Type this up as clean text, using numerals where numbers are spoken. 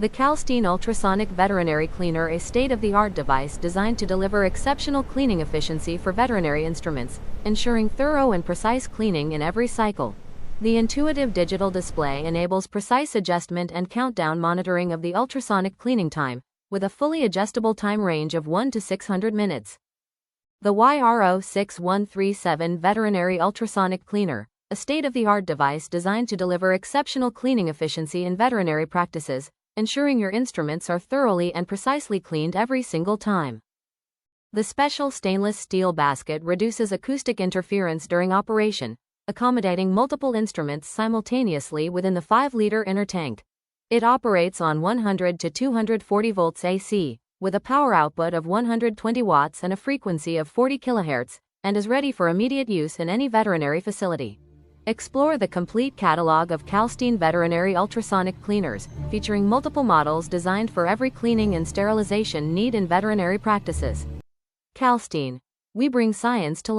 The Calstein Ultrasonic Veterinary Cleaner is a state-of-the-art device designed to deliver exceptional cleaning efficiency for veterinary instruments, ensuring thorough and precise cleaning in every cycle. The intuitive digital display enables precise adjustment and countdown monitoring of the ultrasonic cleaning time, with a fully adjustable time range of 1 to 600 minutes. The YRO6137 Veterinary Ultrasonic Cleaner, a state-of-the-art device designed to deliver exceptional cleaning efficiency in veterinary practices, ensuring your instruments are thoroughly and precisely cleaned every single time. The special stainless steel basket reduces acoustic interference during operation, accommodating multiple instruments simultaneously within the 5-liter inner tank. It operates on 100 to 240 volts AC, with a power output of 120 watts and a frequency of 40 kHz, and is ready for immediate use in any veterinary facility. Explore the complete catalog of Calstein veterinary ultrasonic cleaners, featuring multiple models designed for every cleaning and sterilization need in veterinary practices. Calstein. We bring science to life.